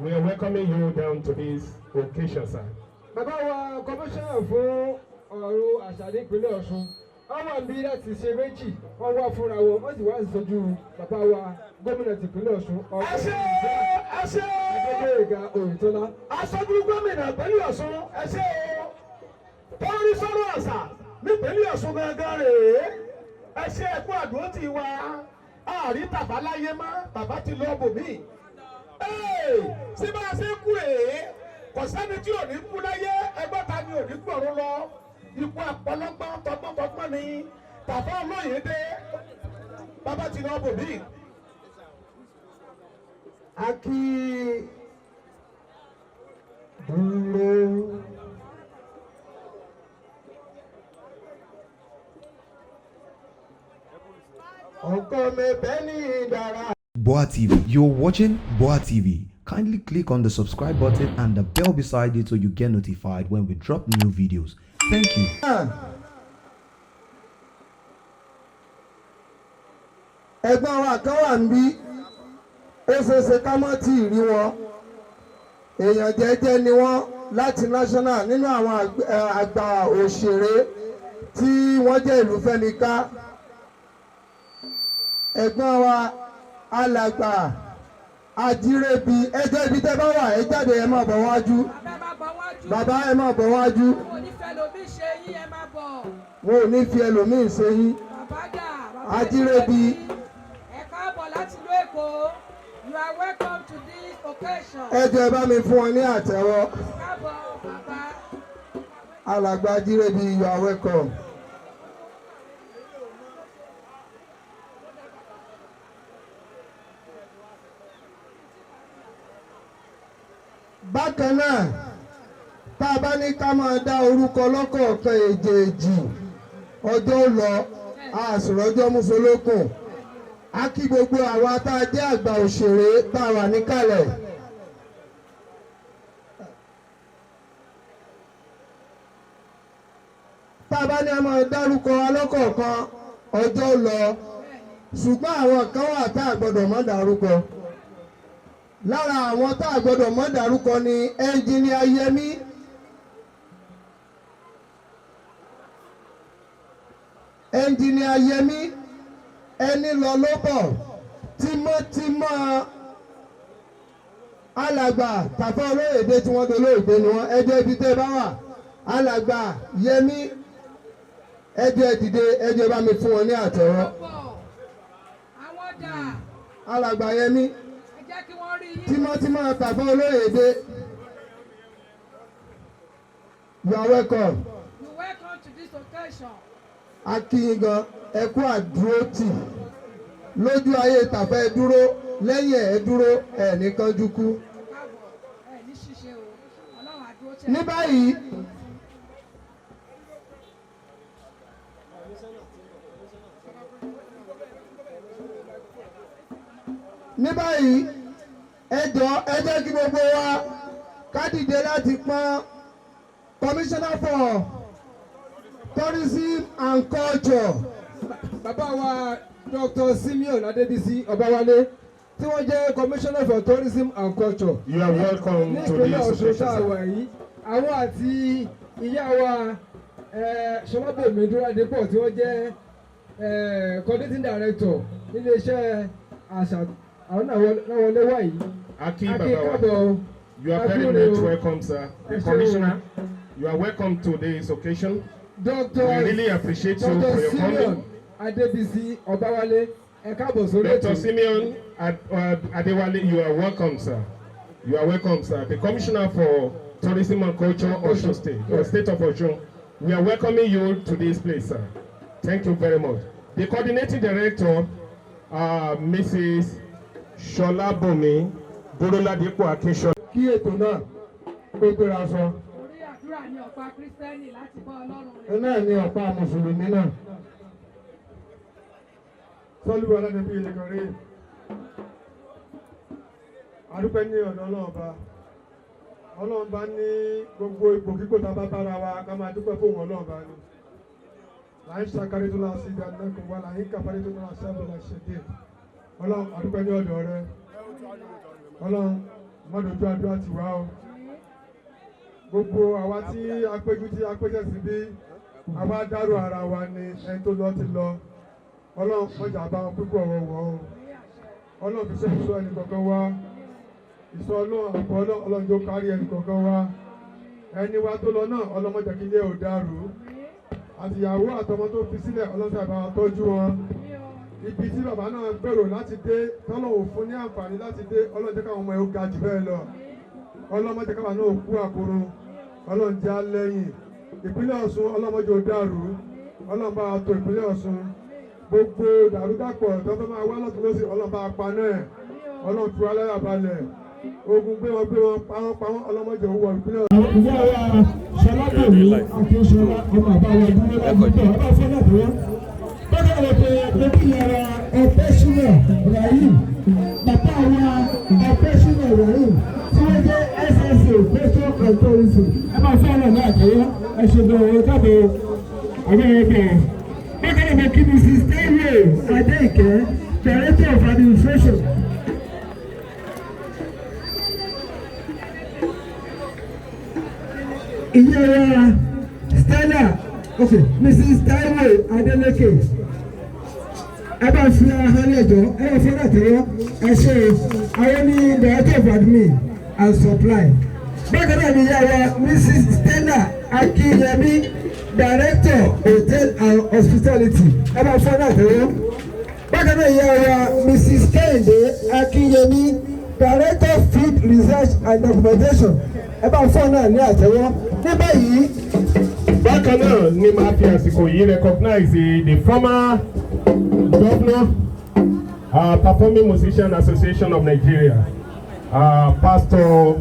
We are welcoming you down to this occasion, sir. Bàbá wa kọmíṣánná fún ọ̀rọ̀ àṣà ní ìpínlẹ̀ Ọ̀ṣun. Wọ́n wà bí láti ṣe méjì, wọ́n wá fúnra wọn, wọ́n sì wá ìṣojú bàbá wa gómìnà tìpínlẹ̀ Ọ̀ṣun. Adégbèga Oyètọ́lá. Aṣojú gómìnà ìpínlẹ̀ Ọ̀ṣun ẹṣẹ́ o. Tọ́rí sọ́rọ̀ àṣà nípínlẹ̀ Ọ̀ṣun gangan rèé. Ẹṣẹ́ ẹ̀kú àdúró ti wá. Àrí tàbá láyé má, bàbá ti lọ bòmí. Ṣé bá a ṣe kú rèé? Kò sẹ́ni tí ò ní kú láyé, ẹgbẹ́ ta ni ò ní gbọ̀rún lọ. Ikú àpọ̀lọ́gbọ́n tọgbọ́n ni Tàfá Olóyèdé. Bàbá ti lọ bòmí. Akí dúró. Ọkọ mi bẹ́ẹ̀ ni ìdára. Boa TV. You're watching Boa TV. Kindly click on the subscribe button and the bell beside it so you get notified when we drop new videos. Thank you. Ẹ̀gbọ́n wa kan wà níbí, ó ṣeéṣe ká mọ́ tí ì rí wọn. Èèyàn jẹ́jẹ́ ni wọ́n láti national nínú àwọn àgbà òṣèré tí wọ́n jẹ́ ìlú fẹ́nìká. Ẹ̀gbọ́n wa alàgbà Ajírébi ẹjọ́ ibi tẹ́ bá wà ẹ jáde ẹ máa bọ̀ wájú. Bàbá ẹ máa bọ̀ wájú. Wọn ò ní fi ẹlòmíì ṣe yín. Ajírébi. Ẹ káàbọ̀ láti ìlú Èkó. You are welcome to this occasion. Ẹ jẹ́ bá mi fún ọ ní àtẹ́wọ́. Káàbọ̀ bàbá. Alàgbà Ajírébi, you are welcome. Bákan náà, tá a bá ní ká máa dá orúkọ lọ́kọ̀ọ̀kan èjèèjì, ọjọ́ lọ, àṣìrọ́jọ́ músolókùn. A kí gbogbo àwa tá a jẹ́ àgbà òṣèré tá a wà níkàlẹ̀. Tá a bá ní a máa dárúkọ alọ́kọ̀ọ̀kan, ọjọ́ lọ. Ṣùgbọ́n àwọn kan wà tá a gbọ́dọ̀ má dárúkọ. Lára àwọn tá a gbọ́dọ̀ mọ̀ dárúkọ ni ẹnjìníà Yẹmí. Ẹnjìníà Yẹmí ẹni lọ ló bọ̀ tímọ́tímọ́ alàgbà Tàfá Olóyèdé tí wọ́n dolóògbé ni wọ́n. Ẹjọ́ ibi tẹ́ bá wà alàgbà Yẹmí ẹjọ́ dìde ẹjọ́ bá mi fún wọn ní àtẹ́wọ́. Alàgbà Yẹmí tímọ́tímọ́ Tàfá Olóyèdé. You are welcome. You are welcome to this occasion. A kí yín gan, ẹ kú àdúrótì. Lójú ayé Tàfá ẹ dúró, lẹ́yìn ẹ dúró, ẹ ní kánjú kú. Ní báyìí, ẹ jẹ́ kí gbogbo wa ká dìde láti pọ́n Commissioner for Tourism and Culture. Bàbá wa Dr. Simeon Adébísí Ọbáwálé tí wọ́n jẹ́ Commissioner for Tourism and Culture. You are welcome to this occasion, sir. Àwọn àti ìyá wa Ṣọlábòmí Dúrádépọ̀ tí wọ́n jẹ́ Coordinating Director níléeṣẹ́ àṣà àwọn náà wọlé wá yìí. Aki Baba, you are very much welcome, sir. The Commissioner, you are welcome to this occasion. Doctor, we really appreciate you for your coming. Adébísí Ọbáwálé, ẹ káàbọ̀ sórí ètò. Dr. Simeon Adéwálé, you are welcome, sir. You are welcome, sir. The Commissioner for Tourism and Culture, Osun State, State of Osun. We are welcoming you to this place, sir. Thank you very much. The Coordinating Director, Mrs. Ṣọlábòmí Dúróládépọ̀ Akínṣọlá. Kí ètò náà kó gbéra sọ. Orí àdúrà ni ọ̀pá Kristẹni láti bá Ọlọ́run rẹ̀. Ẹ náà ní ọ̀pá Mùsùlùmí náà. Sọ́lúbọ̀ ọlọ́dẹ bí ilé kan rí. Adúpẹ́ ní ọ̀dọ̀ Ọlọ́run bá. Ọlọ́run bá ní gbogbo ipò kíkó tá a bá bára wa ká máa dúpẹ́ fún òun Ọlọ́run bá ní. Láyé ṣàkárí tó láti ìdá náà kò wá láyé kàfárí tó náà ṣẹ́bù láti ṣe dé. Ọlọ́run adúpẹ́ ní ọ̀dọ̀ rẹ. Ọlọ́run mọ́dọ̀jú àdúrà ti wá o. Gbogbo àwa tí apéjú tí apéjẹ́ sí bí àwa dárò ara wa ni ẹni tó lọ ti lọ. Ọlọ́run mọ̀jà bá wọn púpọ̀ wọ̀wọ̀ o. Ọlọ́run fi sẹ́yìn sọ ẹnì kọ̀ọ̀kan wá. Ìsọ Ọlọ́run àpò Ọlọ́run yóò kárí ẹnì kọ̀ọ̀kan wá. Ẹni wa tó lọ náà ọlọ́mọdé kí ilé ò dàrú. Àtìyàwó àtọmọ tó fi sílẹ̀ ọlọ́sẹ̀ àbá tọ́jú wọn. Ibi tí bàbá náà gbèrò láti dé tọ́lọ̀ ò fún ní àǹfààní láti dé Ọlọ́run jẹ́ káwọn ọmọ ẹ̀ ó ga jù bẹ́ẹ̀ lọ. Ọlọ́mọdé káwọn náà kú àkóró. Ọlọ́run jẹ́ alẹ́yìn. Ìpínlẹ̀ Ọ̀ṣun ọlọ́mọdé ò dàrú. Ọlọ́run bá wa tò ìpínlẹ̀ Ọ̀ṣun. Gbogbo dàrúdàpọ̀ tó fẹ́ máa wá lọ́tún lọ́sì Ọlọ́run bá pa náà. Ọlọ́run tu aláyà balẹ̀. Ogun gbé wọn pamọ́ ọlọ́mọdé ò wọ ìpínlẹ̀ Ọ̀ṣun. Ìyá wa Ṣọlábẹ̀mí Akínṣọlá ọmọ àbáwọ̀ ìdílé lọ́gbọ̀dọ̀ ọba fọ́nà tó wọ́n. Bọ́dọ̀ wọ̀ pé lórí ìyára Ọpẹ́ṣínà Rahim bàbá wa Ọpẹ́ṣínà Rahim tí wọ́n jẹ́ SSA Postal Authority. Ẹ máa fọ́ ọ̀nà náà àtẹ̀wọ́ ẹ̀ṣẹ̀dọ̀ ọ̀rọ̀ káàbọ̀ ọ̀rọ̀ ẹgbẹ́. Bákan náà mo kí Mrs. Taiwo Adéìkẹ́, Director of Administration. Ìyára Stella Mrs. Taiwo Adeleke ẹ bá fi ahọ́n ẹ̀jọ́ ẹ bá fi ọ̀nà tẹ̀wọ́ ẹ ṣe àwọn ní Director of Admin and Supply. Bákan náà ni ìyára Mrs. Stella Akinyemi, Director Hotel and Hospitality ẹ bá fi ọ̀nà tẹ̀wọ́. Bákan náà ìyára Mrs. Kehinde Akinyemi, Director Field Research and Documentation ẹ bá fọ́ náà ní àtẹ́wọ́ ní báyìí. Bákan náà ni màá fi àsìkò yìí recognize the former governor, Performing Musician Association of Nigeria, Pastor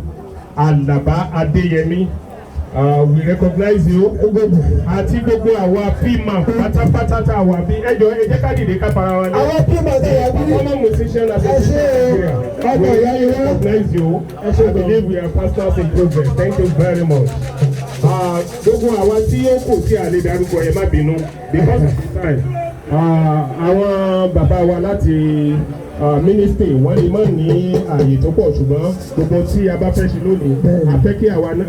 Alaba Adeyemi. We recognize you. Àti gbogbo àwa pima pátápátá tá a wà bí ẹjọ́ ẹ jẹ́ ká dìde ká para wa ní. Àwọn pima tó wà bí. Performing Musician Association of Nigeria. We recognize you. I believe we are pastors in progress. Thank you very much. Gbogbo àwa tí ó kù tí a lè darúgbó ẹ má bínú because of the time. Àwọn bàbá wa láti ministry wọ́n lè mọ̀ ní ààyè tó pọ̀ ṣùgbọ́n gbogbo tí a bá fẹ́ ṣe lónìí a fẹ́ kí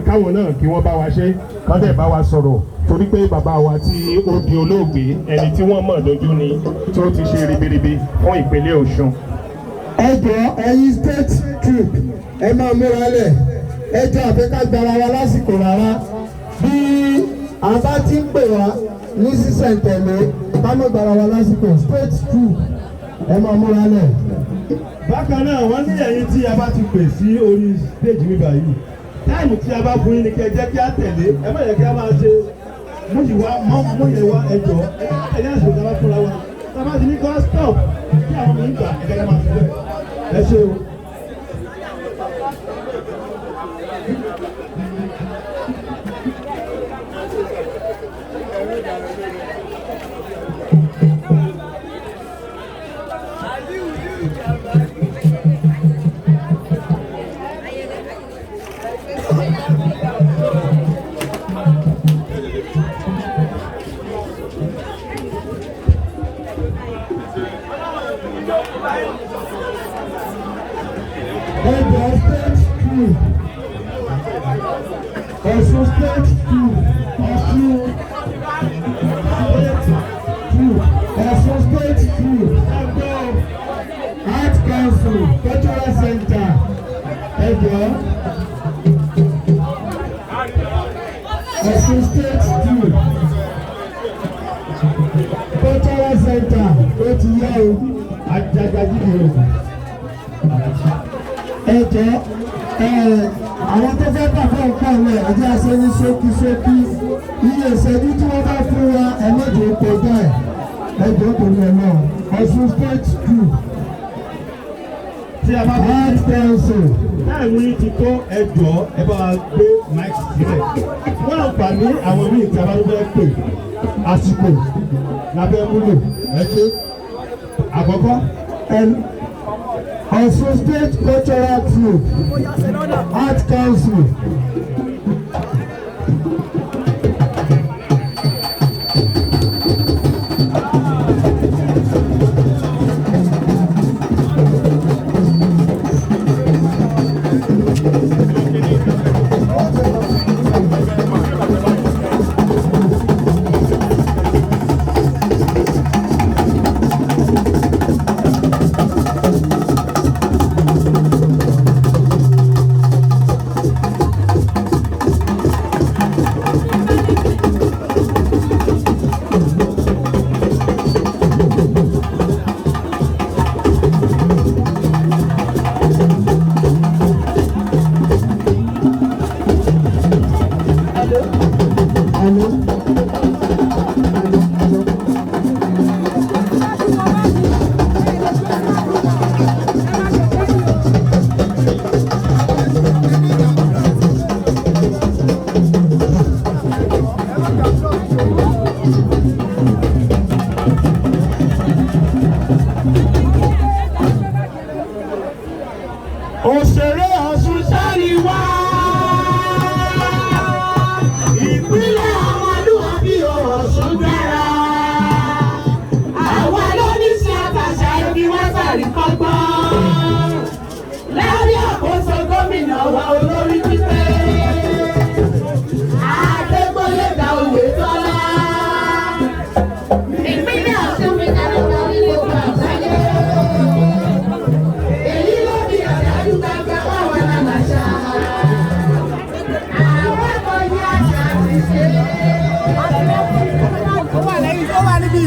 káwọn náà kí wọ́n bá wa ṣe kán dẹ̀ bá wa sọ̀rọ̀ torí pé bàbá wa tí ó di olóògbé ẹni tí wọ́n mọ̀ lójú ni tó ti ṣe ribiribi fún ìpínlẹ̀ Ọ̀ṣun. Ẹ jọ̀ọ́ ẹ̀yin state troop ẹ máa múra lẹ̀ ẹ jọ̀ọ́ àfẹ́ká gbára wa lásìkò rárá bí a bá ti ń pè wá ní sísẹ̀ntẹ̀lé ká mọ̀ gbára wa lásìkò state troop ẹ máa múra lẹ̀. Bákan náà wọ́n ní ẹ̀yin tí a bá ti pè sí orí stage mi báyìí táìmù tí a bá fún yín ni kẹ́ jẹ́ kí á tẹ̀lé ẹ má yẹ kí a máa ṣe múyìwá múyẹ̀wá ẹjọ́ ẹ ká tẹ̀lé àṣìkò tí a bá fúnra wa tí a bá ti ní kọ́ stop kí àwọn ọmọ nígbà ẹ̀ka ẹ̀ máa fi bẹ́ẹ̀ ẹ ṣe o. Àwọn tó fẹ́ pàpọ̀ nǹkan rẹ̀ ẹ̀jẹ̀ àṣẹ ní ṣókíṣókí iye ìṣẹ́jú tí wọ́n bá fún wa ẹ̀mẹ́jọ kọjá ẹ̀jọ̀ tó lọ náà Ọ̀ṣun state two tí a bá art council. táìmù yìí ti tó ẹjọ́ ẹ bá wa gbé mic sílẹ̀ wọ́n àǹfààní àwọn míì tí a bá fẹ́ pè àsìkò lábẹ́ múlò ẹ ṣe àkọ́kọ́. Ọ̀ṣun state cultural group art council. Òṣèré Ọ̀ṣun sáré wá. Ìpínlẹ̀ ọmọlúwàbí Ọ̀ṣun dára. Àwa ló ní sí àtàṣà ibi wá sàrí kọ́gbọ́n. Lórí àkóso gómìnà wa olórí pípé. Adégbóyèga Oyètọ́lá. Ìpínlẹ̀ Ọ̀ṣun mi dára lórí gbogbo àgbáyé. Èyí ló bí ọ̀dájú gbàgbà wà wà lágbàṣà. Àwọn ọkọ̀ yí àṣà ti ṣe. Ó wà lẹ́yìn tó wà níbí.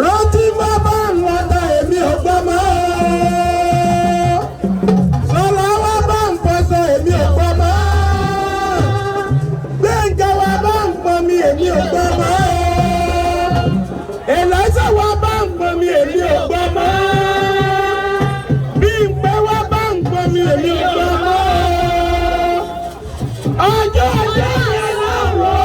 Rántí bàbá ńlọ́dà èmi ò gbọ́ mọ́. Sọlá wa bá ń pọ̀sọ̀ èmi ò gbọ́ mọ́. Gbẹ̀ngà wa bá ń pọ̀ mi èmi ò gbọ́ mọ́. Èlàsà wa bá ń pọ̀ mi èmi ò gbọ́ mọ́. Bímpé wa bá ń pọ̀ mi èmi ò gbọ́ mọ́. Ọjọ́ yẹn lọ́wọ́.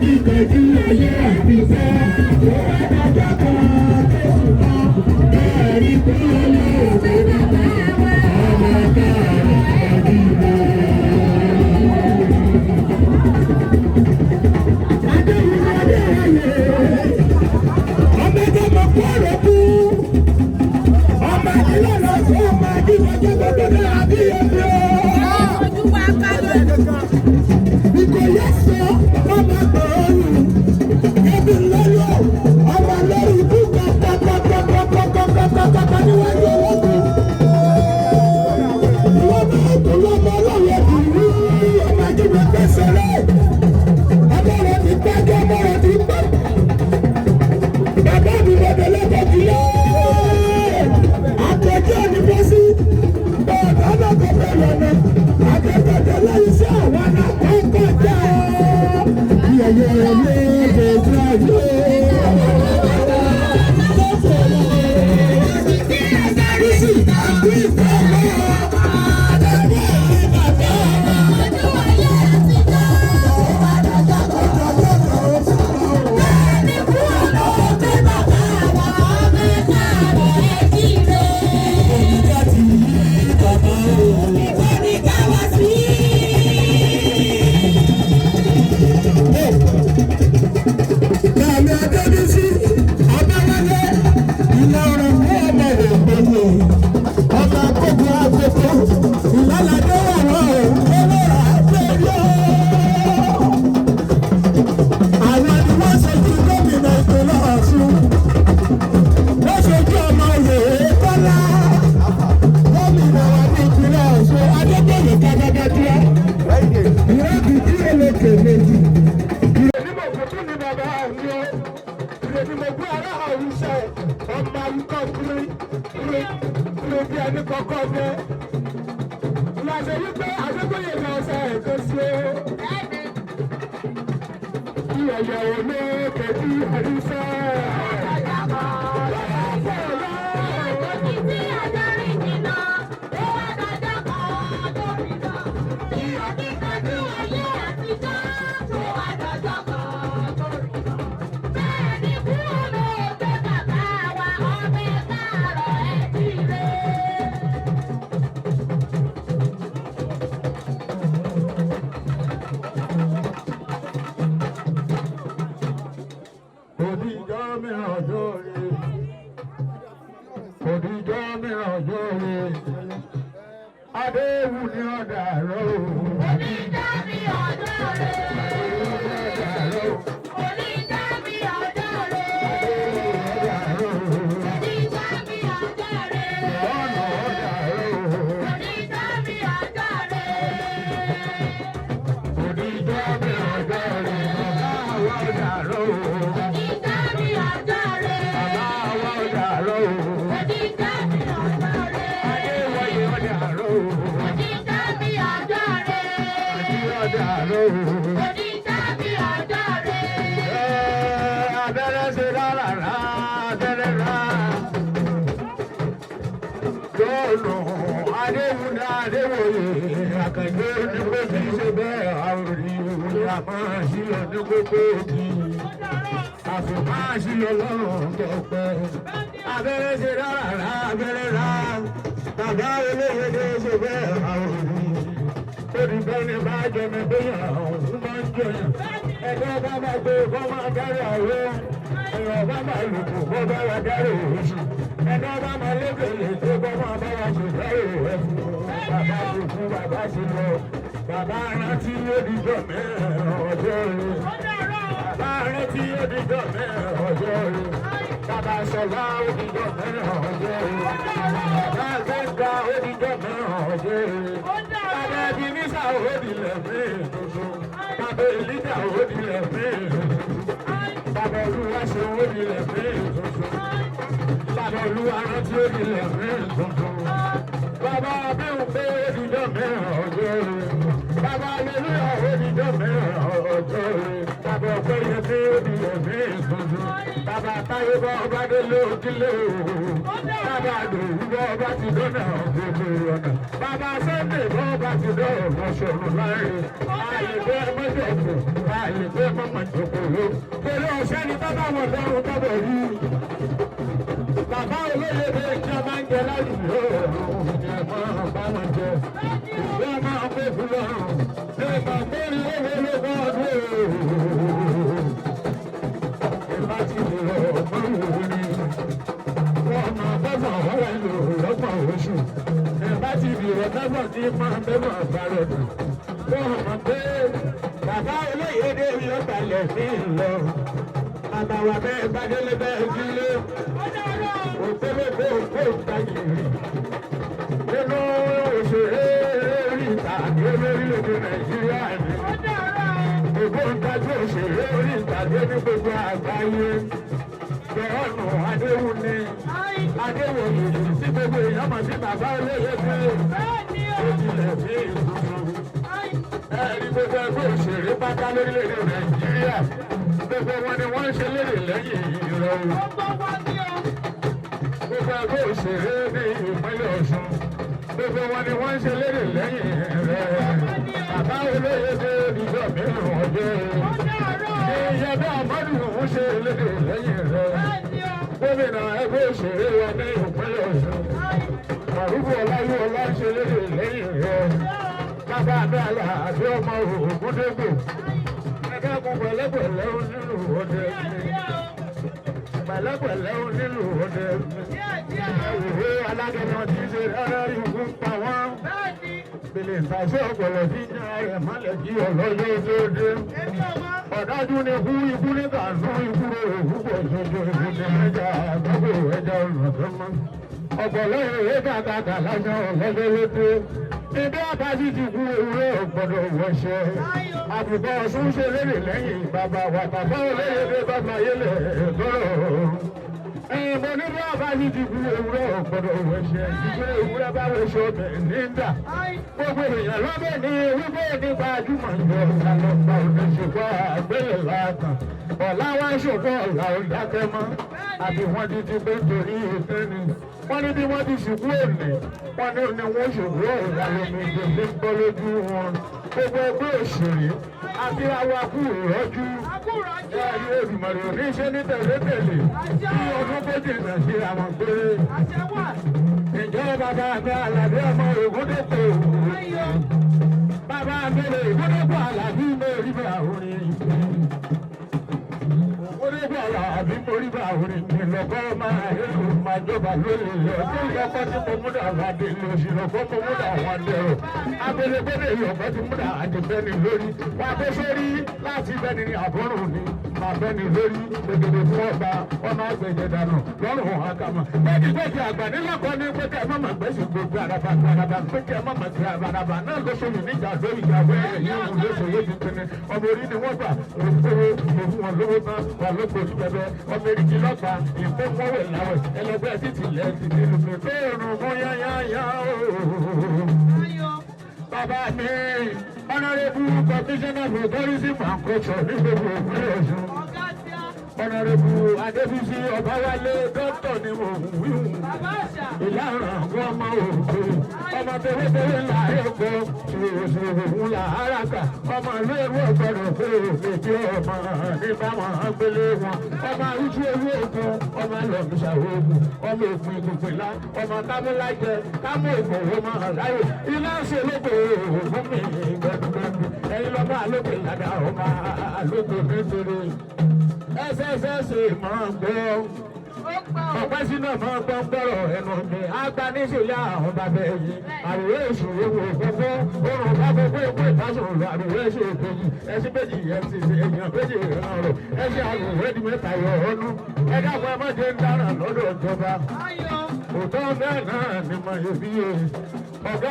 kíkanjú ayé àtijọ́ tó wá dájọ́ kan tó sùn lọ bẹ́ẹ̀ rí kó lè ṣe bàbá wa ọmọ káàrọ̀ àdìbò. Adéwìnadé ayé ọmọ ẹgbẹ́ mọ̀ kọ́rọ̀ kú ọmọ ìlànà fún ọmọ àdìbòjọ́ gbogbo náà bí ẹbí o. Ìkòyí sọ ọmọ gbòòrò ẹbí lọ́lọ́ ọmọ lórí ikú kọ́kọ́kọ́kọ́kọ́kọ́kọ́ níwájú ológun. Lọ́mọ ètò lọ́mọ ọlọ́wọ́ ìlú ọmọ àdìbò gbèsè rẹ̀. Ọmọ rẹ̀ ti gbájú ọmọ rẹ̀ ti gbọ́. Bàbá mi lọ́dọ̀ lọ́dọ̀ jùlọ. Akẹ́kọ̀ọ́ ni mo sí. Bọ́ọ̀dù ọlọ́kọ̀ bẹ̀rẹ̀ lọ́nà. Akẹ́kọ̀ọ́ tẹ̀lé iṣẹ́ àwọn alákọ̀ọ́kọ̀ jẹ́ ọ́. Yẹ̀yẹ̀ rẹ̀ ní ètò ayé. Bàbá rántí odijọ́ mẹ́rin ọjọ́ rẹ̀. Bàbá rántí odijọ́ mẹ́rin ọjọ́ rẹ̀. Bàbá Ṣọlá odijọ́ mẹ́rin ọjọ́ rẹ̀. Bàbá Gbẹ́ngà odijọ́ mẹ́rin ọjọ́ rẹ̀. Bàbá Ebenezer odilẹ̀ mẹ́rin tuntun. Bàbá Elija odilẹ̀ mẹ́rin tuntun. Bàbá Olúwaṣe odilẹ̀ mẹ́rin tuntun. Bàbá Olúwarántí odilẹ̀ mẹ́rin tuntun. Bàbá Abẹ́hùnpé odijọ́ mẹ́rin ọjọ́ rẹ̀. Bàbá Aleluya odijọ́ mẹ́rin ọjọ́ rẹ̀. Bàbá Ọpẹ́yẹmí odijọ́ mẹ́rin tuntun. Bàbá Táyé bọ́ ọba délé òkìlẹ̀ o. Bàbá Àdòwú bọ́ ọba ti dọ́nà gbogbo ọ̀nà. Bàbá Sunday bọ́ ọba ti dọ́nà ọ̀ṣọ́run láàrin. Àyè bẹ́ẹ̀ mọ́jọ̀kù. bá lè gbé mọ́mọ́ ìjòkòrò pẹ̀lú ọ̀sẹ́ ni bàbá wọn lọ́rùn tọ́bọ̀ rí. Bàbá olóyè lè jẹ́ máa ń jẹ ládùúgbò òun ni ẹ̀ máa bá wọn jẹ. Ìgbé máa ń gbé lọ́rùn nígbà tó rí owó ló bá ọdún. Ìbá ti dìrò ọ̀gbọ́n òun ni wọ́n máa bọ́bọ̀ ọ̀rẹ́ lò lọ́gbọ̀n oṣù. Ìbá ti dìrò lọ́gbọ̀n tí máa bẹ́bọ̀ àgbàrọ̀ dùn. Wọ́n mọ̀ pé bàbá olóyè dé yóò balẹ̀ sí ìlọ. Bàbá wa bẹ́ẹ̀ bá délé bẹ́ẹ̀ sílé. Òtẹ́lẹ̀dẹ́ òkú ìtajà rí. Nínú òṣèré orí ìtàgé lórílẹ̀-èdè Nàìjíríà ni. Ògbóǹtajú òṣèré orí ìtàgé ní gbogbo àgbáyé. Jọ̀ọ́nù Adéwúni. Adéwòye tí gbogbo èèyàn mọ̀ sí bàbá olóyè dé. Ó tilẹ̀ sí ìtùtù. Ẹ̀rí gbogbo ẹgbẹ́ òṣèré pátá lórílẹ̀-èdè Nàìjíríà. Gbogbo wọn ni wọ́n ń ṣe léèrè lẹ́yìn ìrọ̀rùn. Gbogbo ẹgbẹ́ òṣèré ní ìpínlẹ̀ Ọ̀ṣun. Gbogbo wọn ni wọ́n ń ṣe léèrè lẹ́yìn rẹ̀. Bàbá olóyè dé ìjọ mìíràn ọjọ́. Ìyẹn bí àmọ́dù ń ṣe léèrè lẹ́yìn rẹ̀. Gómìnà ẹgbẹ́ òṣèré wa ní ìpínlẹ̀ Ọ̀ṣun. Màrúfù Ọláyíwọlá ń ṣe léèrè lẹ́yìn rẹ̀. Bàbá Adéàlà àti ọmọ Ògúndégbò. Ẹgbẹ́ kún pẹ̀lẹ́pẹ̀lẹ́ onílù òde mi. Pẹ̀lẹ́pẹ̀lẹ́ onílù òde mi. Ìwé alágẹmọ ti ṣe rárá ikú pa wọ́n. Bèlè ìtàṣẹ́ ọ̀pọ̀lọ̀ tí ń yan rẹ̀ mọ́lẹ̀ kí ọlọ́yọ́ tó dé. Ọ̀dájú ni ikú ní kànú ikú rẹ̀ púpọ̀ jọjọ ikú ní ẹja àgbàgbò ẹja ọ̀nà tó mọ́. Ọ̀pọ̀lọ́ ìwé kàkàkà lásán ọ̀lọ́dọ́ ló dé. Ibi àbájí ti kú ewúrẹ́ ọ̀gbọ́dọ̀ wọṣẹ́. Àbùkọ́ Ọ̀ṣun ṣe léèrè lẹ́yìn bàbá wa bàbá olóyè dé bàbá yẹlẹ̀ tọ́rọ̀. Mo ní bí àbájí ti kú ewúrẹ́ ọ̀gbọ́dọ̀ wọṣẹ́. Ìgbé ewúrẹ́ bá wọṣọ ọbẹ̀ nígbà. Gbogbo èèyàn lọ́bẹ̀ ní wípé nípa àjùmọ̀ ìjọ ìlànà òṣèṣùpọ̀ àgbélé látàn. Ọ̀la wá ṣòfò ọ̀la ò dákẹ́ mọ́. Àbí wọ́n ti ti pé torí ìtẹ́ni. Wọ́n ní bí wọ́n ti ṣùkú òní. Wọ́n ní wọ́n ṣòfò ọ̀la lómi ìdòdó ń bọ́ lójú wọn. Gbogbo ẹgbẹ́ òṣèré àti awakú ìrọ́jú. Ẹ̀rí Olùmọ̀rẹ́ òní ṣe ní tẹ̀lé-tẹ̀lé. Bí ọdún tó jìnnà sí àwọn pé. Ìjọba bàbá mi Àlàbí ọmọ Ògúndépò. Bàbá mi lè Ògúndépò Àlàbí mórí bá orin. Ògúndépò Àlàbí mórí bá orin. Ìlọ́kọ́ máa yẹ́rù máa jọba lórí ilẹ̀. Tó ìlọ́kọ́ tí mo múdà wá dé lọ sí ìlọ́kọ́ mo múdà wá dẹ̀rọ. Abẹ́lẹ́gbẹ́lẹ́ ìlọ́kọ́ tí múdà àjẹbẹ́ni lórí. Wà á bẹ́ sórí láti bẹ́ni ní àbọ̀rùn ni. Màá bẹ́ni lórí gbẹ̀gẹ̀dẹ̀ fún ọba ọmọ àgbẹ̀jẹ̀ dànù lọ́rùn àkàmọ̀. Gbẹ́dìgbẹ́dì àgbà nílọ́kọ́ ní pé kẹ́ ẹ má mà gbẹ́sì gbogbo àràbà pé kẹ́ ẹ má mà ti àràbà náà ló ṣòyìn níjà lórí ìyàwó ẹ̀yìn òun ló ṣòye ti pinnu. Ọmọ orí ni wọ́n gbà òfin wọn lówó tán wà lóko ìjẹbẹ. Ọmọ erigi lọ́pàá ìfowópamọ́wé láwẹ̀ ẹlẹgbẹ́ títì lẹ́ ti di lùpẹ̀ tó rùn mú yáyáyá ooo. Bàbá mi Honorable Commissioner for Tourism and Culture ní gbogbo ìpínlẹ̀ Ọ̀ṣun. Honorable Adébísí Ọbáwálé dọ́tọ̀ ni mo wíwù. Ìlànà àwọn ọmọ òkè. Ọmọ tewétewé ńlá èkó. Ṣòwòṣòwò ńlá àràkà. Ọmọ ìlú èrò ọ̀gbọ̀dọ̀ pé òkè tí ọmọ ní báwọn agbélé wọn. Ọmọ àrùjú ewé ògùn. Ọmọ ẹlọ́mísà ògùn. Ọmọ ògùn ìgbòkèlá. Ọmọ kámúlájẹ. Kámú ìgbòho máa ráyè. Ilé ṣe lóko ògùn mi gbẹdúgbẹdú. Ẹyin lọ́mọ àlókè ìlànà ọmọ àlókè nítorí. Ẹsẹsẹsẹ máa gbọ́. Ọ̀pẹ́ sínú máa gbọ́ gbọ́rọ̀ ẹnu mi. Agbaníṣẹ́lẹ̀ àwọn bàbá ẹ̀yìn. Àrùwé ìṣòro wo gbogbo. Oòrùn bá gbogbo èkó ìbásùn lọ. Àrùwé ṣe èkejì. Ẹṣin méjì FCC èèyàn méjì ìrànrọ̀. Ẹṣin àrùwé di mẹ́ta yọ ọ́nú. Ẹ dákun ẹ má jẹ́ ń dáràn lọ́dọ̀ ìjọba. Òótọ́ bẹ́ẹ̀ náà ni mo yẹ bí yé. Ọ̀gá